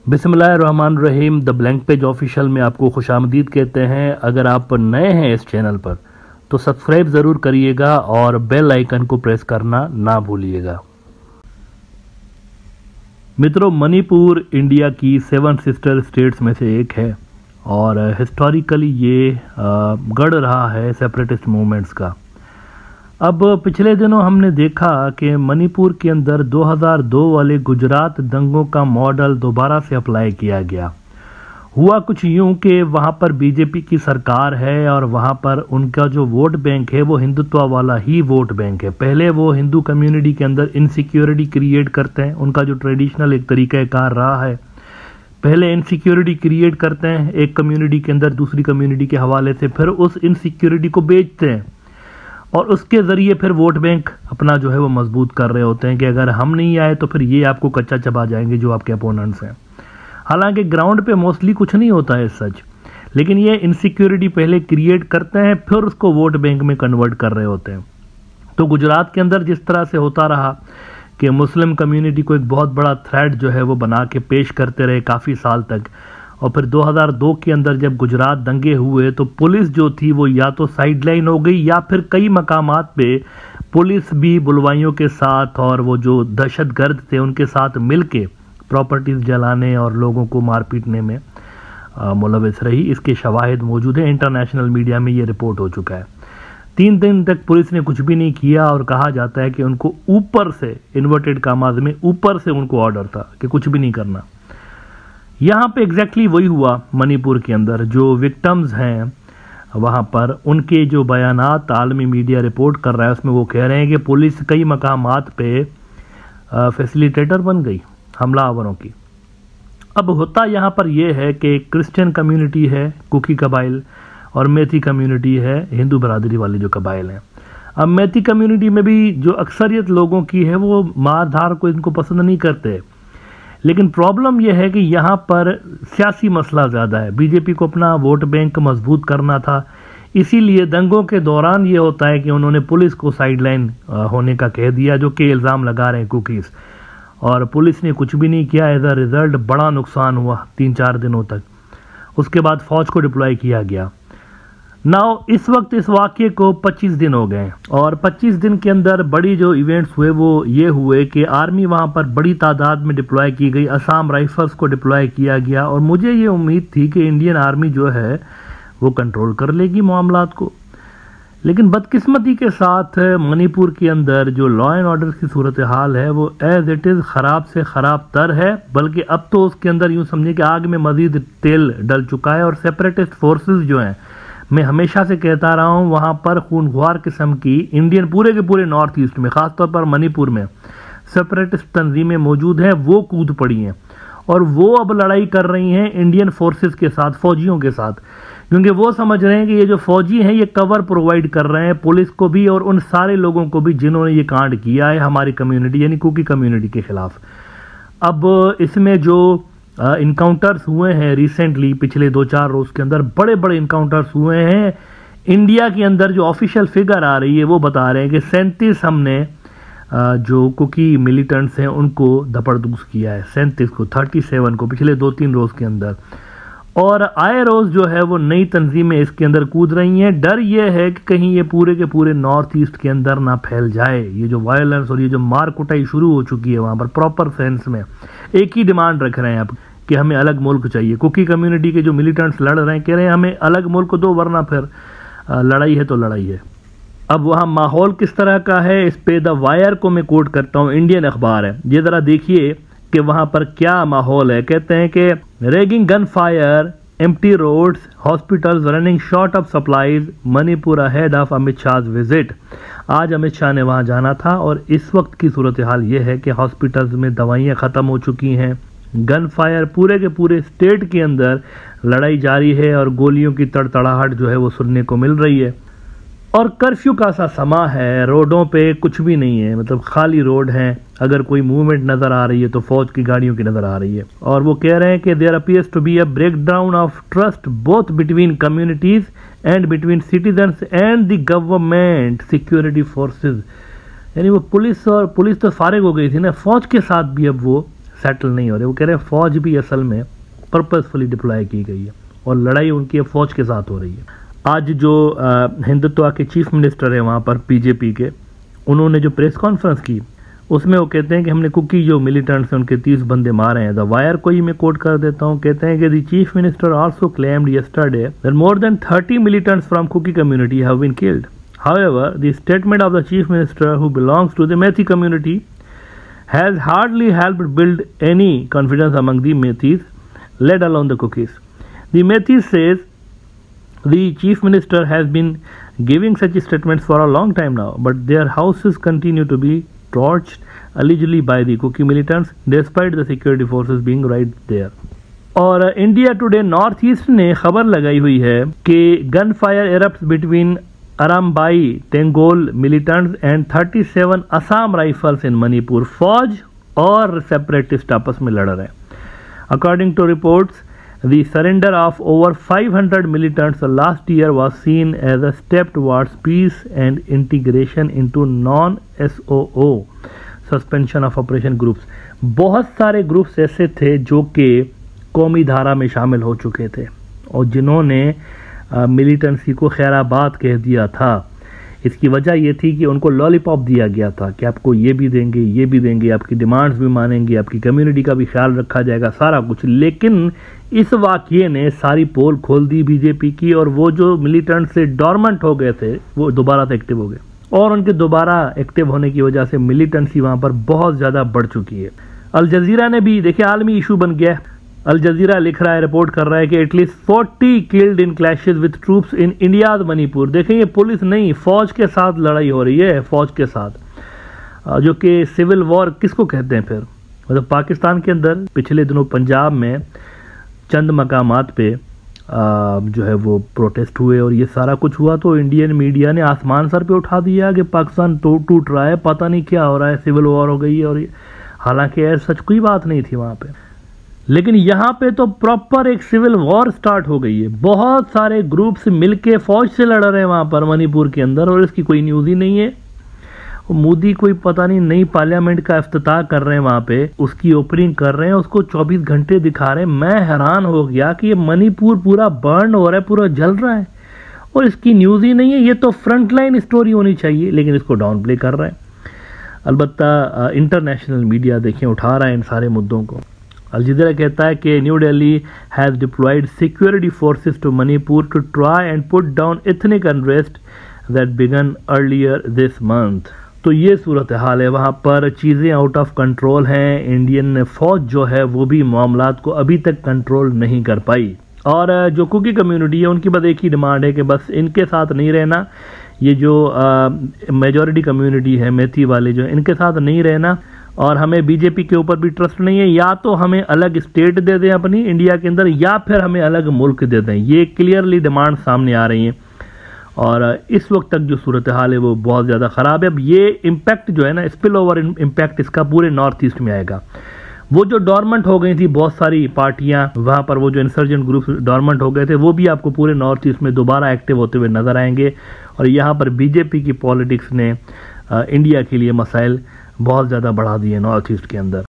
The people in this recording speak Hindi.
बिस्मिल्लाहिर्रहमानिर्रहीम। द ब्लैंक पेज ऑफिशियल में आपको खुशामदीद कहते हैं। अगर आप नए हैं इस चैनल पर तो सब्सक्राइब ज़रूर करिएगा और बेल आइकन को प्रेस करना ना भूलिएगा। मित्रों, मणिपुर इंडिया की 7 सिस्टर स्टेट्स में से एक है और हिस्टोरिकली ये गढ़ रहा है सेपरेटिस्ट मूवमेंट्स का। अब पिछले दिनों हमने देखा कि मणिपुर के अंदर 2002 वाले गुजरात दंगों का मॉडल दोबारा से अप्लाई किया गया। हुआ कुछ यूं कि वहां पर बीजेपी की सरकार है और वहां पर उनका जो वोट बैंक है वो हिंदुत्व वाला ही वोट बैंक है। पहले वो हिंदू कम्युनिटी के अंदर इनसिक्योरिटी क्रिएट करते हैं, उनका जो ट्रेडिशनल एक तरीक़ाकार रहा है, पहले इनसिक्योरिटी क्रिएट करते हैं एक कम्युनिटी के अंदर दूसरी कम्युनिटी के हवाले से, फिर उस इनसिक्योरिटी को बेचते हैं और उसके ज़रिए फिर वोट बैंक अपना जो है वो मजबूत कर रहे होते हैं कि अगर हम नहीं आए तो फिर ये आपको कच्चा चबा जाएंगे जो आपके अपोनेंट्स हैं। हालांकि ग्राउंड पे मोस्टली कुछ नहीं होता है सच, लेकिन ये इनसिक्योरिटी पहले क्रिएट करते हैं फिर उसको वोट बैंक में कन्वर्ट कर रहे होते हैं। तो गुजरात के अंदर जिस तरह से होता रहा कि मुस्लिम कम्युनिटी को एक बहुत बड़ा थ्रेट जो है वो बना के पेश करते रहे काफ़ी साल तक, और फिर 2002 के अंदर जब गुजरात दंगे हुए तो पुलिस जो थी वो या तो साइडलाइन हो गई या फिर कई मकामात पे पुलिस भी बुलवाइयों के साथ और वो जो दहशतगर्द थे उनके साथ मिलके प्रॉपर्टीज जलाने और लोगों को मार पीटने में मुलविस रही। इसके शवाहिद मौजूद हैं, इंटरनेशनल मीडिया में ये रिपोर्ट हो चुका है। 3 दिन तक पुलिस ने कुछ भी नहीं किया और कहा जाता है कि उनको ऊपर से, इन्वर्टेड कामाज में, ऊपर से उनको ऑर्डर था कि कुछ भी नहीं करना। यहाँ पे एग्जैक्टली वही हुआ मणिपुर के अंदर। जो विक्टिम्स हैं वहाँ पर उनके जो बयानात आलमी मीडिया रिपोर्ट कर रहा है उसमें वो कह रहे हैं कि पुलिस कई मकामात पे फैसिलिटेटर बन गई हमलावरों की। अब होता यहाँ पर यह है कि क्रिश्चियन कम्युनिटी है कुकी कबाइल और मैती कम्युनिटी है हिंदू बरादरी वाले जो कबाइल हैं। अब मैती कम्युनिटी में भी जो अक्सरियत लोगों की है वो मार धार को इनको पसंद नहीं करते, लेकिन प्रॉब्लम यह है कि यहाँ पर सियासी मसला ज़्यादा है। बीजेपी को अपना वोट बैंक मजबूत करना था, इसीलिए दंगों के दौरान ये होता है कि उन्होंने पुलिस को साइडलाइन होने का कह दिया, जो कि इल्ज़ाम लगा रहे हैं कुकीज़, और पुलिस ने कुछ भी नहीं किया। एज अ रिज़ल्ट बड़ा नुकसान हुआ 3-4 दिनों तक। उसके बाद फ़ौज को डिप्लॉय किया गया। नाउ इस वक्त इस वाक़े को 25 दिन हो गए और 25 दिन के अंदर बड़ी जो इवेंट्स हुए वो ये हुए कि आर्मी वहाँ पर बड़ी तादाद में डिप्लॉय की गई, असम राइफल्स को डिप्लॉय किया गया और मुझे ये उम्मीद थी कि इंडियन आर्मी जो है वो कंट्रोल कर लेगी मामलात को। लेकिन बदकिस्मती के साथ मणिपुर के अंदर जो लॉ एंड ऑर्डर की सूरत हाल है वो एज इट इज़ ख़राब से ख़राब तर है, बल्कि अब तो उसके अंदर यूँ समझे कि आग में मज़ीद तेल डल चुका है। और सेपरेटिस्ट फोर्सेस जो हैं, मैं हमेशा से कहता रहा हूँ, वहाँ पर खूनख्वार किस्म की इंडियन पूरे के पूरे नॉर्थ ईस्ट में, ख़ासतौर पर मणिपुर में सेपरेटिस्ट तंजीमें मौजूद हैं, वो कूद पड़ी हैं और वो अब लड़ाई कर रही हैं इंडियन फोर्सेस के साथ, फौजियों के साथ, क्योंकि वो समझ रहे हैं कि ये जो फौजी हैं ये कवर प्रोवाइड कर रहे हैं पुलिस को भी और उन सारे लोगों को भी जिन्होंने ये कांड किया है हमारी कम्युनिटी यानी कुकी कम्युनिटी के खिलाफ। अब इसमें जो इनकाउंटर्स हुए हैं रिसेंटली, पिछले 2-4 रोज़ के अंदर बड़े बड़े इनकाउंटर्स हुए हैं। इंडिया के अंदर जो ऑफिशियल फिगर आ रही है वो बता रहे हैं कि 37 हमने जो कुकी मिलिटेंट्स हैं उनको धपड़दूस किया है, 37 को, 37 को पिछले 2-3 रोज़ के अंदर। और आए रोज़ जो है वो नई तंजीमें इसके अंदर कूद रही हैं। डर ये है कि कहीं ये पूरे के पूरे नॉर्थ ईस्ट के अंदर ना फैल जाए ये जो वायलेंस और ये जो मार कुटाई शुरू हो चुकी है वहाँ पर प्रॉपर सेंस में। एक ही डिमांड रख रहे हैं अब कि हमें अलग मुल्क चाहिए। कुकी कम्युनिटी के जो मिलिटेंट्स लड़ रहे हैं कह रहे हैं हमें अलग मुल्क दो, वरना फिर लड़ाई है तो लड़ाई है। अब वहाँ माहौल किस तरह का है, इस पे द वायर को मैं कोट करता हूँ, इंडियन अखबार है, ये ज़रा देखिए कि वहाँ पर क्या माहौल है। कहते हैं कि ragging, gun fire, empty roads, hospitals running short of supplies, Manipur ahead of Amit Shah visit. आज अमित शाह ने वहाँ जाना था और इस वक्त की सूरत हाल ये है कि हॉस्पिटल्स में दवाइयाँ ख़त्म हो चुकी हैं, गन फायर पूरे के पूरे स्टेट के अंदर लड़ाई जारी है और गोलियों की तड़तड़ाहट जो है वो सुनने को मिल रही है। और कर्फ्यू का सा समा है, रोडों पे कुछ भी नहीं है, मतलब खाली रोड हैं। अगर कोई मूवमेंट नज़र आ रही है तो फौज की गाड़ियों की नज़र आ रही है। और वो कह रहे हैं कि there appears to be a breakdown of trust both between communities and between citizens and the government security forces. यानी वो पुलिस तो फारिग हो गई थी ना, फौज के साथ भी अब वो सेटल नहीं हो रहे। वो कह रहे हैं फ़ौज भी असल में पर्पसफुली डिप्लॉय की गई है और लड़ाई उनकी फ़ौज के साथ हो रही है। आज जो हिंदुत्व के चीफ मिनिस्टर है वहाँ पर बीजेपी के, उन्होंने जो प्रेस कॉन्फ्रेंस की उसमें वो कहते हैं कि हमने कुकी जो मिलिटेंट्स हैं उनके 30 बंदे मारे हैं। द वायर को ही मैं कोट कर देता हूँ, कहते हैं कि the chief minister also claimed yesterday that more than 30 militants from Kuki community have been killed. However the statement of the chief minister who belongs to the Meitei community has hardly helped build any confidence among the Meithis, let alone the Kukis. The Meithis says the chief minister has been giving such statements for a long time now, but their houses continue to be torched allegedly by the Kuki militants despite the security forces being right there. और इंडिया टुडे नॉर्थ ईस्ट ने खबर लगाई हुई है कि gun fire erupts between Arambai Tenggol militants and 37 Assam Rifles in Manipur. फौज और सेपरेटिस्ट आपस में लड़ रहे हैं। According to reports the surrender of over 500 militants last year was seen as a step towards peace and integration into non SOO suspension of operation groups. बहुत सारे ग्रुप्स ऐसे थे जो कि कौमी धारा में शामिल हो चुके थे और जिन्होंने मिलिटेंसी को खैराबाद कह दिया था। इसकी वजह ये थी कि उनको लॉलीपॉप दिया गया था कि आपको ये भी देंगे, आपकी डिमांड्स भी मानेंगे, आपकी कम्युनिटी का भी ख्याल रखा जाएगा, सारा कुछ। लेकिन इस वाक़ये ने सारी पोल खोल दी बीजेपी की और वो जो मिलिटेंट से डॉर्मेंट हो गए थे वो दोबारा से एक्टिव हो गए और उनके दोबारा एक्टिव होने की वजह से मिलिटेंसी वहाँ पर बहुत ज़्यादा बढ़ चुकी है। अल जज़ीरा ने भी देखिए आलमी इशू बन गया। अल जज़ीरा लिख रहा है, रिपोर्ट कर रहा है कि at least 40 killed in clashes with troops in India Manipur. देखें ये पुलिस नहीं, फौज के साथ लड़ाई हो रही है, फौज के साथ, जो कि सिविल वॉर किसको कहते हैं फिर। मतलब पाकिस्तान के अंदर पिछले दिनों पंजाब में चंद मकामात पे जो है वो प्रोटेस्ट हुए और ये सारा कुछ हुआ तो इंडियन मीडिया ने आसमान सर पे उठा दिया कि पाकिस्तान टूट रहा है, पता नहीं क्या हो रहा है, सिविल वॉर हो गई है। और हालांकि सच कोई बात नहीं थी वहाँ पे, लेकिन यहाँ पे तो प्रॉपर एक सिविल वॉर स्टार्ट हो गई है। बहुत सारे ग्रुप्स मिलके फौज से लड़ रहे हैं वहाँ पर मणिपुर के अंदर और इसकी कोई न्यूज़ ही नहीं है। मोदी कोई पता नहीं नई पार्लियामेंट का इफ्तिताह कर रहे हैं वहाँ पे, उसकी ओपनिंग कर रहे हैं, उसको 24 घंटे दिखा रहे हैं। मैं हैरान हो गया कि ये मणिपुर पूरा बर्न हो रहा है, पूरा जल रहा है और इसकी न्यूज़ ही नहीं है। ये तो फ्रंटलाइन स्टोरी होनी चाहिए, लेकिन इसको डाउन प्ले कर रहा है। अलबत्ता इंटरनेशनल मीडिया देखें उठा रहा है इन सारे मुद्दों को। अल जज़ीरा कहता है कि New Delhi has deployed security forces to Manipur to try and put down ethnic unrest that began earlier this month. तो ये सूरत हाल है, वहाँ पर चीज़ें आउट ऑफ कंट्रोल हैं। इंडियन फौज जो है वो भी मामलात को अभी तक कंट्रोल नहीं कर पाई और जो कुकी कम्युनिटी है उनकी बस एक ही डिमांड है कि बस इनके साथ नहीं रहना। ये जो मेजॉरिटी कम्युनिटी है मेथी वाले जो इनके साथ नहीं रहना और हमें बीजेपी के ऊपर भी ट्रस्ट नहीं है। या तो हमें अलग स्टेट दे दें अपनी इंडिया के अंदर या फिर हमें अलग मुल्क दे दें। ये क्लियरली डिमांड सामने आ रही हैं और इस वक्त तक जो सूरत हाल है वो बहुत ज़्यादा ख़राब है। अब ये इम्पैक्ट जो है ना, स्पिल ओवर इम्पैक्ट इसका पूरे नॉर्थ ईस्ट में आएगा। वो जो डॉर्मेंट हो गई थी बहुत सारी पार्टियां वहाँ पर, वो जो इंसर्जेंट ग्रुप डॉर्मेंट हो गए थे, वो भी आपको पूरे नॉर्थ ईस्ट में दोबारा एक्टिव होते हुए नजर आएंगे। और यहाँ पर बीजेपी की पॉलिटिक्स ने इंडिया के लिए मसाइल बहुत ज़्यादा बढ़ा दिए नॉर्थ ईस्ट के अंदर।